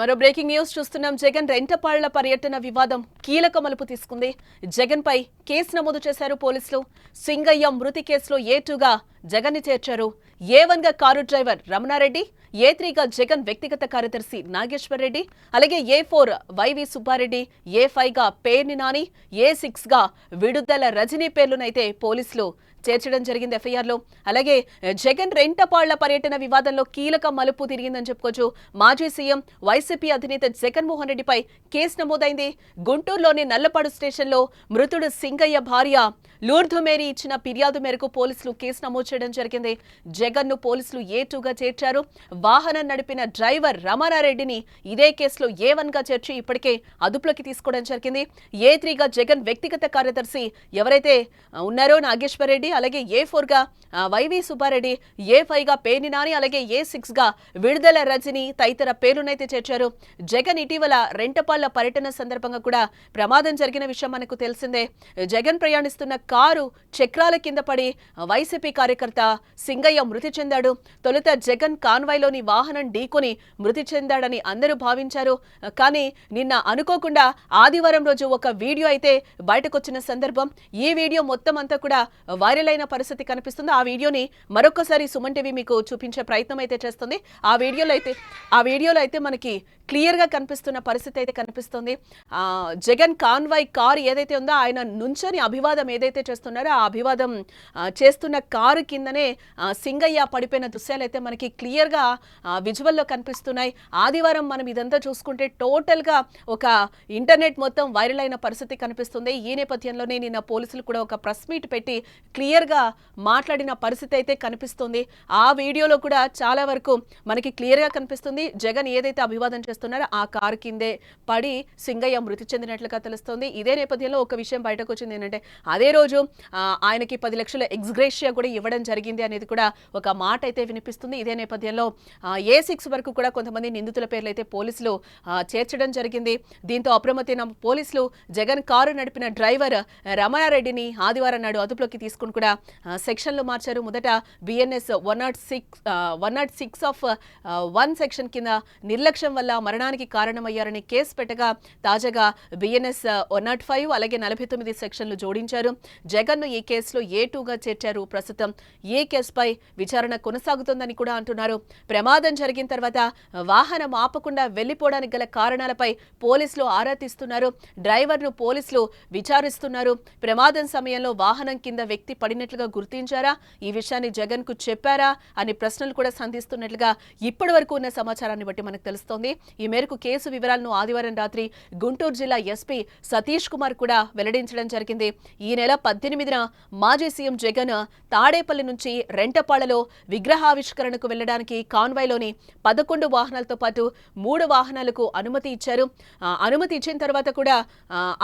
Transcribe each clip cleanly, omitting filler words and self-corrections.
మరో breaking news చూస్తున్నాం. జగన్ రెంటపాళ్ల పర్యటన వివాదం కీలక మలుపు తీసుకుంది. జగన్ పై కేసు నమోదు చేశారు పోలీసులు. సింగయ్య మృతి కేసులో A2గా జగన్ ని చేర్చారు. A1 గా కారు డ్రైవర్ రమణారెడ్డి, A3గా జగన్ వ్యక్తిగత కార్యదర్శి నాగేశ్వర్ రెడ్డి, అలాగే A4 వైవి సుబ్బారెడ్డి, A5 గా పేర్ని నాని, A6 గా విడుదల రజనీ పేర్లునైతే పోలీసులు చేర్చడం జరిగింది FIR లో. అలాగే జగన్ రెంటపాళ్ల పర్యటన వివాదంలో కీలక మలుపు తిరిగిందని చెప్పుకోవచ్చు. మాజీ సీఎం వైసీపీ అధినేత జగన్మోహన్ రెడ్డిపై కేసు నమోదైంది. గుంటూరులోని నల్లపాడు స్టేషన్లో మృతుడు సింగయ్య భార్య లూర్ధు మేరీ ఇచ్చిన ఫిర్యాదు మేరకు పోలీసులు కేసు నమోదు చేయడం జరిగింది. జగన్ ను పోలీసులు A2గా చేర్చారు. వాహనం నడిపిన డ్రైవర్ రమణారెడ్డిని ఇదే కేసులో A1 గా చేర్చి ఇప్పటికే అదుపులోకి తీసుకోవడం జరిగింది. A3గా జగన్ వ్యక్తిగత కార్యదర్శి ఎవరైతే ఉన్నారో నాగేశ్వర్ రెడ్డి, అలాగే A4 గా వైవి సుబ్బారెడ్డి, A5 గా పేర్ని నాని, అలాగే A6 గా విడుదల రజని తదితర పేర్లునైతే చేర్చారు. జగన్ ఇటీవల రెంటపాళ్ల పర్యటన సందర్భంగా కూడా ప్రమాదం జరిగిన విషయం మనకు తెలిసిందే. జగన్ ప్రయాణిస్తున్న కారు చక్రాల కింద పడి వైసీపీ కార్యకర్త సింగయ్య మృతి చెందాడు. తొలుత జగన్ కాన్వాయ్లోని వాహనం ఢీకొని మృతి చెందాడని అందరూ భావించారు. కానీ నిన్న అనుకోకుండా ఆదివారం రోజు ఒక వీడియో అయితే బయటకొచ్చిన సందర్భం. ఈ వీడియో మొత్తం అంతా కూడా వైరల్ అయిన పరిస్థితి కనిపిస్తుంది. ఆ వీడియోని మరొకసారి సుమన్ టీవీ మీకు చూపించే ప్రయత్నం అయితే చేస్తుంది. ఆ వీడియోలో అయితే మనకి క్లియర్ గా కనిపిస్తున్న పరిస్థితి అయితే కనిపిస్తుంది. జగన్ కాన్వాయ్ కారు ఏదైతే ఉందో ఆయన నుంచొని అభివాదం ఏదైతే చేస్తున్నారో ఆ అభివాదం చేస్తున్న కారు కిందనే సింగయ్య పడిపోయిన దృశ్యాలు అయితే మనకి క్లియర్ గా విజువల్లో కనిపిస్తున్నాయి. ఆదివారం మనం ఇదంతా చూసుకుంటే టోటల్ గా ఒక ఇంటర్నెట్ మొత్తం వైరల్ అయిన పరిస్థితి కనిపిస్తుంది. ఈ నేపథ్యంలోనే నిన్న పోలీసులు కూడా ఒక ప్రెస్ మీట్ పెట్టి క్లియర్ గా మాట్లాడిన పరిస్థితి అయితే కనిపిస్తుంది. ఆ వీడియోలో కూడా చాలా వరకు మనకి క్లియర్ గా కనిపిస్తుంది. జగన్ ఏదైతే అభివాదం చేస్తున్నారో ఆ కారు కిందే పడి సింగయ్య మృతి చెందినట్లుగా తెలుస్తుంది. ఇదే నేపథ్యంలో ఒక విషయం బయటకు వచ్చింది ఏంటంటే అదే రోజు ఆయనకి 10 లక్షల ఎక్స్గ్రేషియా కూడా ఇవ్వడం జరిగింది అనేది కూడా ఒక మాట అయితే వినిపిస్తుంది. ఇదే నేపథ్యంలో A6 వరకు కూడా కొంతమంది నిందితుల పేర్లు అయితే పోలీసులు చేర్చడం జరిగింది. దీంతో అప్రమత్తమైన పోలీసులు జగన్ కారు నడిపిన డ్రైవర్ రమణారెడ్డిని ఆదివారం నాడు అదుపులోకి తీసుకుని కూడా సెక్షన్లు మార్చారు. మొదట BNS 106(1) సెక్షన్ కింద నిర్లక్ష్యం వల్ల మరణానికి కారణమయ్యారని కేసు పెట్టగా తాజాగా BNS 105 అలాగే 49 సెక్షన్లు జోడించారు. జగన్ ను ఈ కేసులో A2గా చేర్చారు. ప్రస్తుతం ఈ కేసుపై విచారణ కొనసాగుతోందని కూడా అంటున్నారు. ప్రమాదం జరిగిన తర్వాత వాహనం ఆపకుండా వెళ్లిపోవడానికి గల కారణాలపై పోలీసులు ఆరా తీస్తున్నారు. డ్రైవర్ ను పోలీసులు విచారిస్తున్నారు. ప్రమాదం సమయంలో వాహనం కింద వ్యక్తి పడినట్లుగా గుర్తించారా, ఈ విషయాన్ని జగన్ కు చెప్పారా అని ప్రశ్నలు కూడా సంధిస్తున్నట్లుగా ఇప్పటి వరకు ఉన్న సమాచారాన్ని బట్టి మనకు తెలుస్తోంది. ఈ మేరకు కేసు వివరాలను ఆదివారం రాత్రి గుంటూరు జిల్లా SP సతీష్ కుమార్ కూడా వెల్లడించడం జరిగింది. ఈ నెల 18న మాజీ సీఎం జగన్ తాడేపల్లి నుంచి రెంటపాళ్లలో విగ్రహావిష్కరణకు వెళ్లడానికి కాన్వాయ్లోని 11 వాహనాలతో పాటు 3 వాహనాలకు అనుమతి ఇచ్చారు. అనుమతి ఇచ్చిన తర్వాత కూడా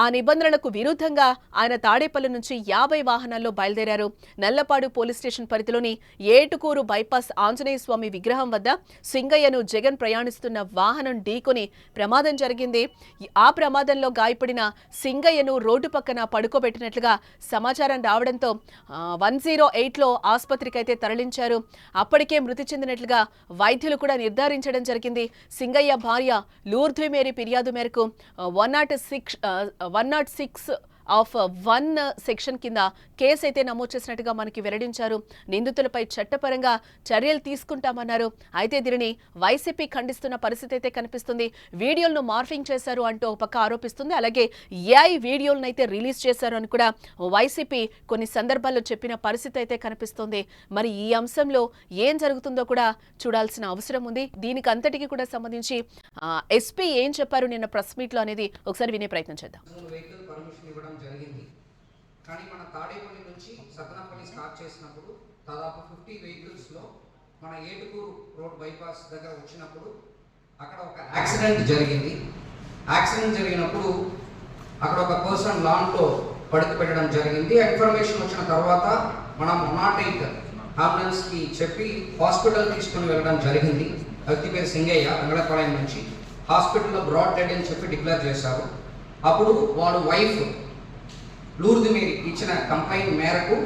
ఆ నిబంధనలకు విరుద్ధంగా ఆయన తాడేపల్లి నుంచి 50 వాహనాల్లో బయలుదేరారు. నల్లపాడు పోలీస్ స్టేషన్ పరిధిలోని ఏటుకూరు బైపాస్ ఆంజనేయ స్వామి విగ్రహం వద్ద సింగయ్యను జగన్ ప్రయాణిస్తున్న వాహనం ఢీకొని ప్రమాదం జరిగింది. ఆ ప్రమాదంలో గాయపడిన సింగయ్యను రోడ్డు పక్కన పడుకోబెట్టినట్లుగా సమాచారం రావడంతో 108లో ఆసుపత్రికి అయితే తరలించారు. అప్పటికే మృతి చెందినట్లుగా వైద్యులు కూడా నిర్ధారించడం జరిగింది. సింగయ్య భార్య లూర్ధు మేరీ ఫిర్యాదు మేరకు 106(1) సెక్షన్ కింద కేసు అయితే నమోదు చేసినట్టుగా మనకి వెల్లడించారు. నిందితులపై చట్టపరంగా చర్యలు తీసుకుంటామన్నారు. అయితే దీనిని వైసీపీ ఖండిస్తున్న పరిస్థితి అయితే కనిపిస్తుంది. వీడియోలను మార్ఫింగ్ చేశారు అంటూ ఒక పక్క ఆరోపిస్తుంది. అలాగే AI వీడియోలను అయితే రిలీజ్ చేశారు అని కూడా వైసీపీ కొన్ని సందర్భాల్లో చెప్పిన పరిస్థితి అయితే కనిపిస్తుంది. మరి ఈ అంశంలో ఏం జరుగుతుందో కూడా చూడాల్సిన అవసరం ఉంది. దీనికి అంతటికి కూడా సంబంధించి SP ఏం చెప్పారు నిన్న ప్రెస్ మీట్ లో అనేది ఒకసారి వినే ప్రయత్నం చేద్దాం. జరిగింది. కానీ మన తాడేపల్లి నుంచి సతనపల్లి స్టార్ట్ చేసినప్పుడు దాదాపు 50 వెహికల్స్లో మన ఏటుకూరు రోడ్ బైపాస్ దగ్గర వచ్చినప్పుడు అక్కడ ఒక యాక్సిడెంట్ జరిగింది. యాక్సిడెంట్ జరిగినప్పుడు అక్కడ ఒక పర్సన్ లాన్లో పడుకు పెట్టడం జరిగింది. ఇన్ఫర్మేషన్ వచ్చిన తర్వాత మనం 108 అంబులెన్స్కి చెప్పి హాస్పిటల్ తీసుకుని వెళ్ళడం జరిగింది. వ్యక్తి పేరు సింగయ్య, వెంగళపాలెం నుంచి. హాస్పిటల్లో బ్రాడ్ డెడ్ అని చెప్పి డిక్లేర్ చేశారు. అప్పుడు వాడు వైఫ్ లూర్ధు మేరీ ఇచ్చిన కంప్లైంట్ మేరకు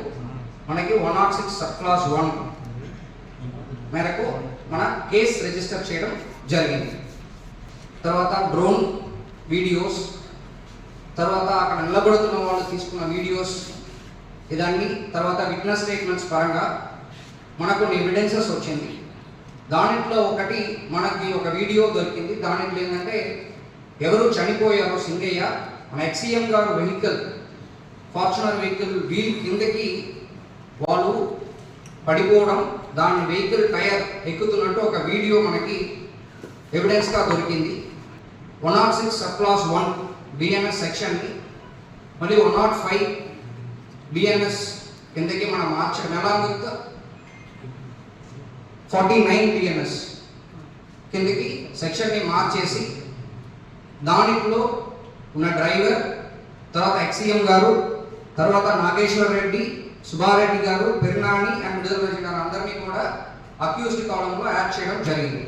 మనకి 106(1) మేరకు మన కేసు రిజిస్టర్ చేయడం జరిగింది. తర్వాత డ్రోన్ వీడియోస్, తర్వాత అక్కడ నిలబడుతున్న వాళ్ళు తీసుకున్న వీడియోస్, ఇదన్నీ తర్వాత విట్నెస్ స్టేట్మెంట్స్ పరంగా మనకు కొన్ని ఎవిడెన్సెస్ వచ్చింది. దాంట్లో ఒకటి మనకి ఒక వీడియో దొరికింది. దాంట్లో ఏంటంటే ఎవరు చనిపోయారో సింగయ్య, మన ఎక్సీఎం గారు వెహికల్ ఫార్చునర్ వెహికల్ వీల్ కిందకి వాళ్ళు పడిపోవడం, దాని వెహికల్ టైర్ ఎక్కుతున్నట్టు ఒక వీడియో మనకి ఎవిడెన్స్గా దొరికింది. 106 సబ్ క్లాస్ 1 బిఎన్ఎస్ సెక్షన్ని మళ్ళీ 105 బిఎన్ఎస్ కిందకి మనం మార్చడం ఎలా 49 బిఎన్ఎస్ కిందకి సెక్షన్ని మార్చేసి దానిలో ఉన్న డ్రైవర్, తర్వాత ఎక్సీఎం గారు, తర్వాత నాగేశ్వర్ రెడ్డి, సుబ్బారెడ్డి గారు, పెరునాని అండ్ విడుదల గారు అందరినీ కూడా అక్యూజ్డ్ కాలంలో యాడ్ చేయడం జరిగింది.